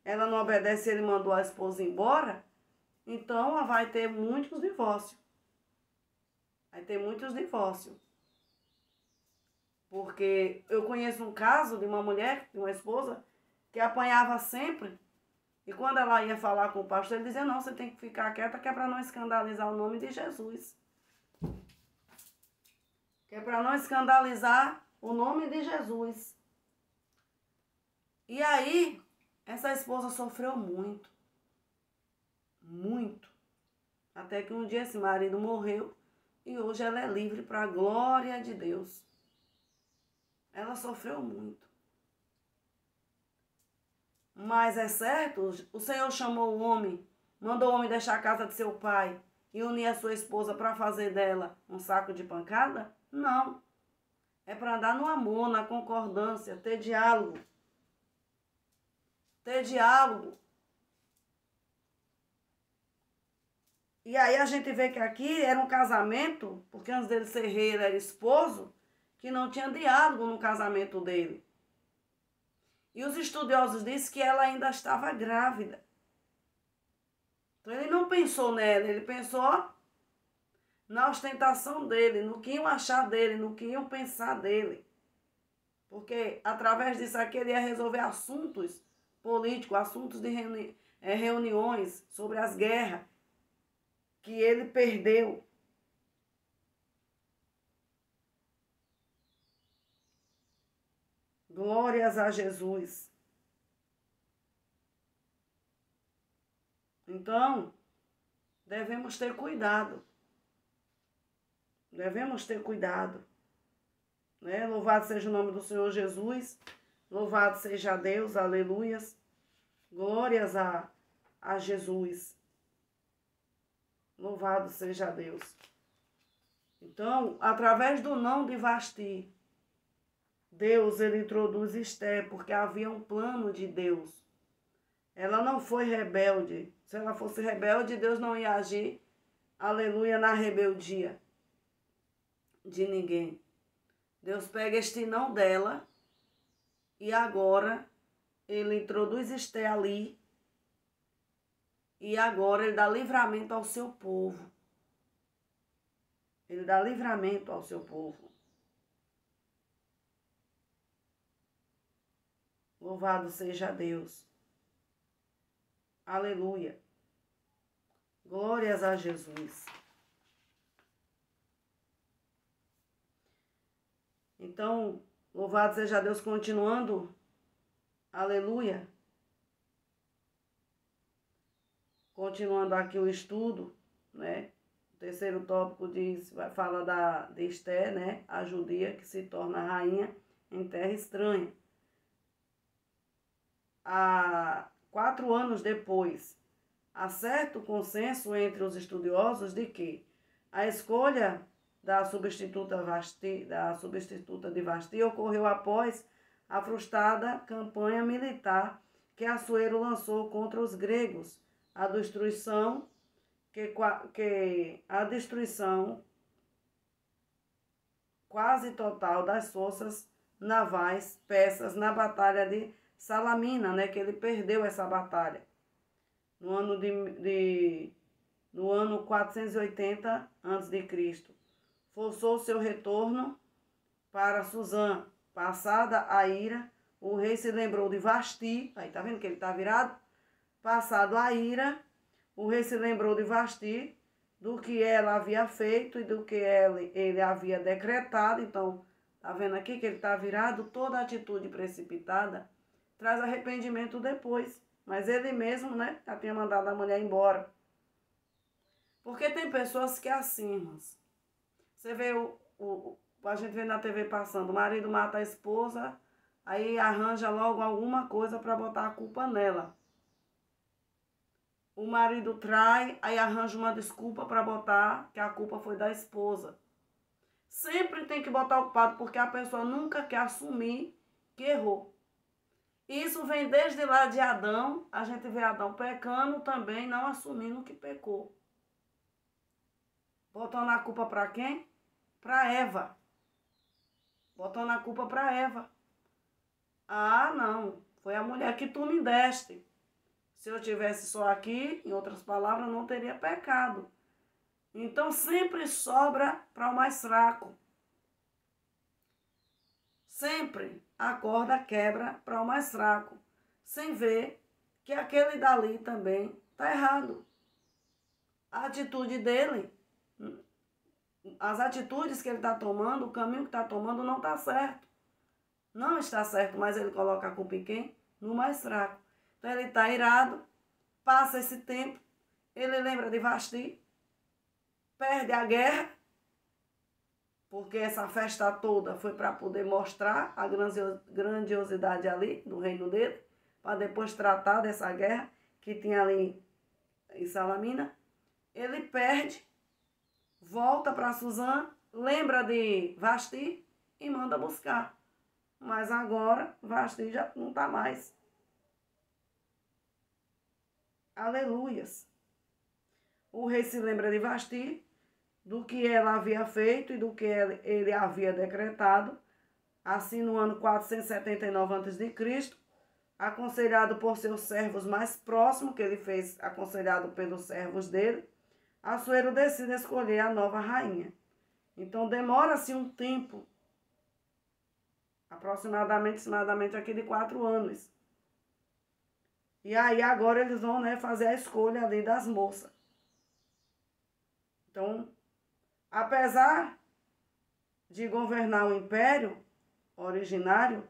ela não obedece, ele mandou a esposa embora, então vai ter muitos divórcios. Vai ter muitos divórcios. Porque eu conheço um caso de uma mulher, de uma esposa, que apanhava sempre. E quando ela ia falar com o pastor, ele dizia, não, você tem que ficar quieta, que é para não escandalizar o nome de Jesus. Que é para não escandalizar o nome de Jesus. E aí, essa esposa sofreu muito. Muito. Até que um dia esse marido morreu e hoje ela é livre para a glória de Deus. Ela sofreu muito. Mas é certo, o Senhor chamou o homem, mandou o homem deixar a casa de seu pai e unir a sua esposa para fazer dela um saco de pancada? Não. É para andar no amor, na concordância, ter diálogo. Ter diálogo. E aí a gente vê que aqui era um casamento, porque antes dele ser rei, ele era esposo, que não tinha diálogo no casamento dele. E os estudiosos dizem que ela ainda estava grávida. Então ele não pensou nela, ele pensou na ostentação dele, no que iam achar dele, no que iam pensar dele. Porque através disso aqui ele ia resolver assuntos políticos, assuntos de reuniões sobre as guerras que ele perdeu. Glórias a Jesus. Então, devemos ter cuidado. Devemos ter cuidado. Né? Louvado seja o nome do Senhor Jesus. Louvado seja Deus. Aleluias. Glórias a Jesus. Louvado seja Deus. Então, através do não de Vasti, Deus ele introduz Esther, porque havia um plano de Deus. Ela não foi rebelde. Se ela fosse rebelde, Deus não ia agir, aleluia, na rebeldia de ninguém. Deus pega este não dela e agora ele introduz Esther ali e agora ele dá livramento ao seu povo. Ele dá livramento ao seu povo. Louvado seja Deus. Aleluia. Glórias a Jesus. Então, louvado seja Deus, continuando. Aleluia. Continuando aqui o estudo, né? O terceiro tópico fala de Esther, né? A judia que se torna rainha em terra estranha. 4 anos depois, há certo consenso entre os estudiosos de que a escolha da substituta de Vasti ocorreu após a frustrada campanha militar que Assuero lançou contra os gregos, a destruição quase total das forças navais persas na batalha de Salamina, né, que ele perdeu essa batalha no ano 480 a.C. Forçou seu retorno para Suzã. Passada a ira, o rei se lembrou de Vasti. Aí tá vendo que ele tá virado? Passado a ira, o rei se lembrou de Vasti, do que ela havia feito e do que ele havia decretado. Então, tá vendo aqui que ele tá virado? Toda atitude precipitada traz arrependimento depois. Mas ele mesmo, né, já tinha mandado a mulher embora. Porque tem pessoas que assim, irmãos. Você vê a gente vê na TV passando, o marido mata a esposa, aí arranja logo alguma coisa para botar a culpa nela. O marido trai, aí arranja uma desculpa para botar que a culpa foi da esposa. Sempre tem que botar o culpado, porque a pessoa nunca quer assumir que errou. Isso vem desde lá de Adão, a gente vê Adão pecando também, não assumindo que pecou. Botando a culpa para quem? Para Eva. Botando a culpa para Eva. Ah, não, foi a mulher que tu me deste. Se eu tivesse só aqui, em outras palavras, eu não teria pecado. Então sempre sobra para o mais fraco. Sempre a corda quebra para o mais fraco, sem ver que aquele dali também está errado. A atitude dele, as atitudes que ele está tomando, o caminho que está tomando não está certo. Não está certo, mas ele coloca a culpa em quem? No mais fraco. Então ele está irado, passa esse tempo, ele lembra de Vasti, perde a guerra, porque essa festa toda foi para poder mostrar a grandiosidade ali do reino dele, para depois tratar dessa guerra que tinha ali em Salamina. Ele perde, volta para Suzã, lembra de Vasti e manda buscar. Mas agora Vasti já não está mais. Aleluias. O rei se lembra de Vasti, do que ela havia feito e do que ele havia decretado. Assim, no ano 479 a.C., aconselhado por seus servos mais próximos, que ele fez aconselhado pelos servos dele, Assuero decide escolher a nova rainha. Então, demora-se um tempo, aproximadamente aqui de 4 anos. E aí, agora eles vão, né, fazer a escolha ali das moças. Então, apesar de governar o império originário,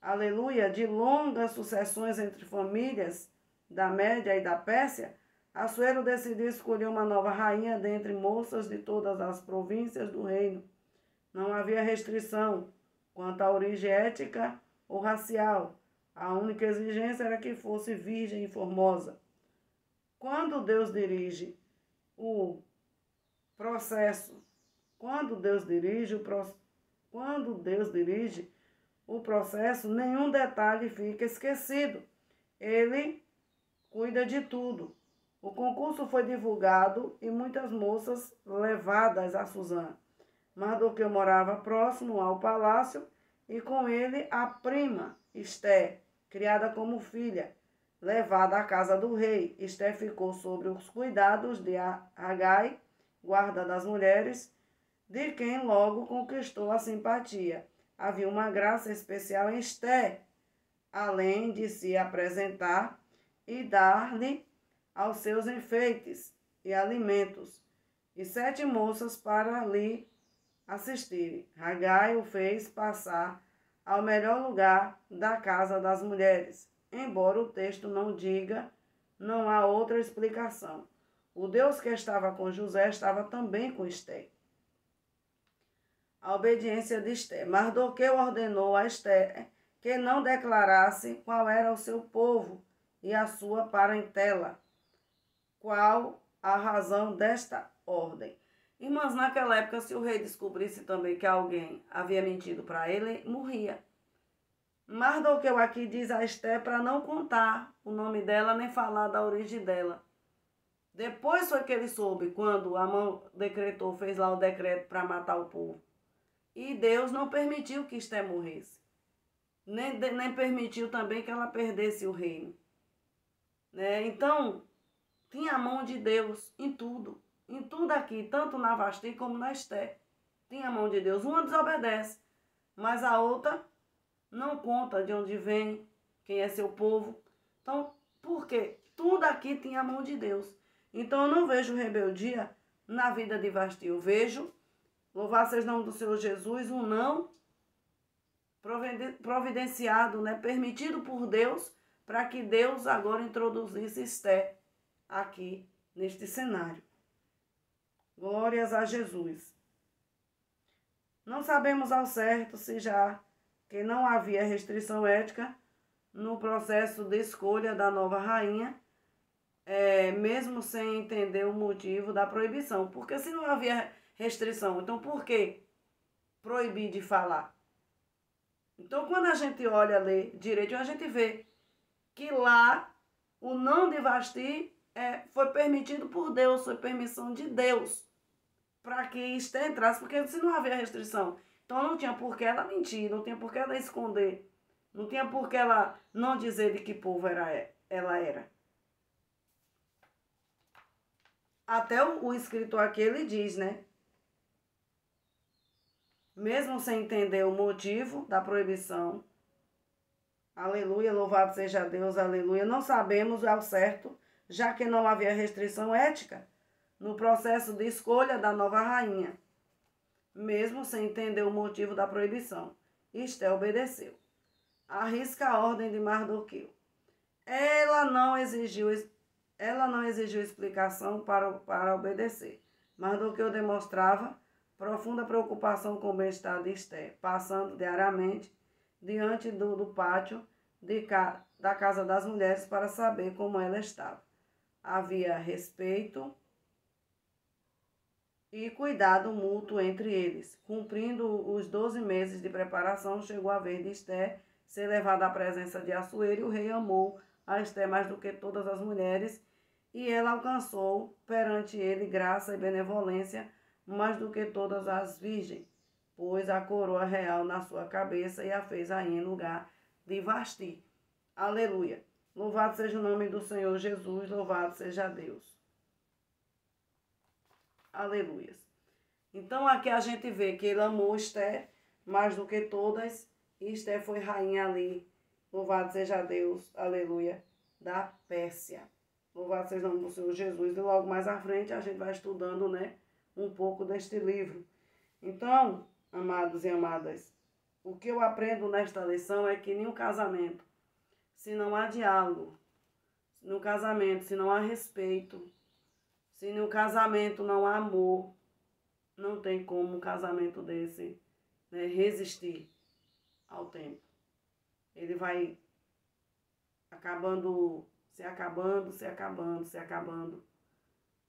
aleluia, de longas sucessões entre famílias da Média e da Pérsia, Assuero decidiu escolher uma nova rainha dentre moças de todas as províncias do reino. Não havia restrição quanto à origem étnica ou racial. A única exigência era que fosse virgem e formosa. Quando Deus dirige o processo, quando Deus dirige o processo, nenhum detalhe fica esquecido. ele cuida de tudo. O concurso foi divulgado e muitas moças levadas a Suzã. Mardoqueu morava próximo ao palácio e com ele a prima Esté, criada como filha, levada à casa do rei. Esté ficou sob os cuidados de Agai, guarda das mulheres, de quem logo conquistou a simpatia. Havia uma graça especial em Esté, além de se apresentar e dar-lhe aos seus enfeites e alimentos, e 7 moças para lhe assistirem. Agai o fez passar ao melhor lugar da casa das mulheres. Embora o texto não diga, não há outra explicação. O Deus que estava com José estava também com Esté. A obediência de Esté. Mardoqueu ordenou a Esté que não declarasse qual era o seu povo e a sua parentela. Qual a razão desta ordem? Irmãs, naquela época, se o rei descobrisse também que alguém havia mentido para ele, morria. Mardoqueu aqui diz a Esté para não contar o nome dela, nem falar da origem dela. Depois foi que ele soube, quando Amã decretou, fez lá o decreto para matar o povo. E Deus não permitiu que Esté morresse. Nem permitiu também que ela perdesse o reino. Né? Então, tinha a mão de Deus em tudo. Em tudo aqui, tanto na Vasti como na Esté. Tinha a mão de Deus. Uma desobedece, mas a outra não conta de onde vem, quem é seu povo. Então, por quê? Tudo aqui tinha a mão de Deus. Então, eu não vejo rebeldia na vida de Vasti. Eu vejo, louvado seja o nome do Senhor Jesus, um não providenciado, né? Permitido por Deus, para que Deus agora introduzisse Esté aqui neste cenário. Glórias a Jesus. Não sabemos ao certo se já que não havia restrição ética no processo de escolha da nova rainha, mesmo sem entender o motivo da proibição. Porque se não havia restrição, então por que proibir de falar? Então, quando a gente olha, lê direito, a gente vê que lá o não de Vasti foi permitido por Deus, foi permissão de Deus para que Esté entrasse, porque se não havia restrição, então não tinha por que ela mentir, não tinha por que ela esconder, não tinha por que ela não dizer de que povo ela era. Até o escritor aqui, ele diz, né? Mesmo sem entender o motivo da proibição, aleluia, louvado seja Deus, aleluia, não sabemos ao certo, já que não havia restrição ética no processo de escolha da nova rainha, mesmo sem entender o motivo da proibição. Esté obedeceu. Arrisca a ordem de Mardoqueu. Ela não exigiu explicação para obedecer. Mardoqueu demonstrava profunda preocupação com o bem-estar de Esté, passando diariamente diante do pátio da casa das mulheres para saber como ela estava. Havia respeito e cuidado mútuo entre eles. Cumprindo os 12 meses de preparação, chegou a vez de Esté ser levada à presença de Assuero, e o rei amou a Esté mais do que todas as mulheres, e ela alcançou perante ele graça e benevolência mais do que todas as virgens, pois a coroa real na sua cabeça e a fez rainha em lugar de Vasti. Aleluia. Louvado seja o nome do Senhor Jesus, louvado seja Deus. Aleluia. Então aqui a gente vê que ele amou Esté mais do que todas, e Esté foi rainha ali, louvado seja Deus, aleluia, da Pérsia. Louvado seja o nome do Senhor Jesus. E logo mais à frente a gente vai estudando, né, um pouco deste livro. Então, amados e amadas, o que eu aprendo nesta lição é que nenhum casamento, se não há diálogo, no casamento, se não há respeito, se no casamento não há amor, não tem como um casamento desse, né, resistir ao tempo. Ele vai se acabando,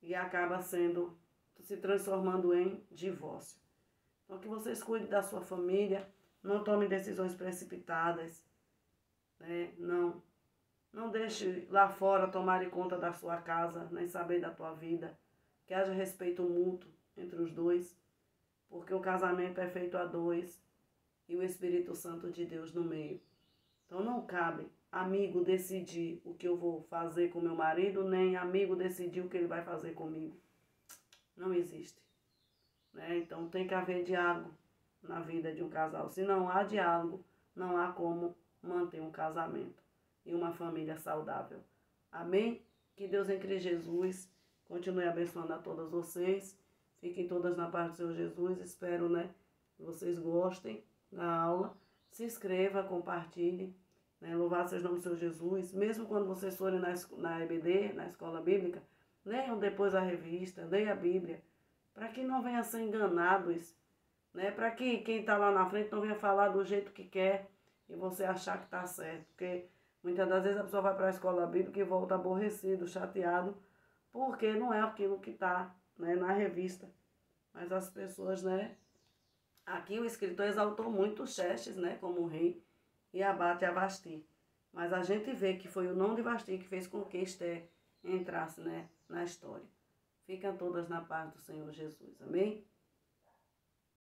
e acaba se transformando em divórcio. Então, que vocês cuidem da sua família, não tomem decisões precipitadas, né? Não. Não deixe lá fora tomarem conta da sua casa, nem saber da tua vida. Que haja respeito mútuo entre os dois, porque o casamento é feito a dois e o Espírito Santo de Deus no meio. Então não cabe amigo decidir o que eu vou fazer com meu marido, nem amigo decidir o que ele vai fazer comigo. Não existe. Né? Então tem que haver diálogo na vida de um casal. Se não há diálogo, não há como manter um casamento e uma família saudável. Amém? Que Deus em Cristo Jesus continue abençoando a todas vocês. Fiquem todas na paz do Senhor Jesus. Espero, que vocês gostem da aula. Se inscreva, compartilhe. Louvado seja o nome do Senhor Jesus. Mesmo quando vocês forem na EBD, na Escola Bíblica, leiam depois a revista, leiam a Bíblia, para que não venham a ser enganados, para que quem está lá na frente não venha falar do jeito que quer e você achar que está certo. Porque muitas das vezes a pessoa vai para a Escola Bíblica e volta aborrecido, chateado, porque não é aquilo que está na revista. Mas as pessoas, aqui o escritor exaltou muito Xerxes, como rei, e abate a Vasti. Mas a gente vê que foi o nome de Vasti que fez com que Esther entrasse, na história. Ficam todas na paz do Senhor Jesus. Amém?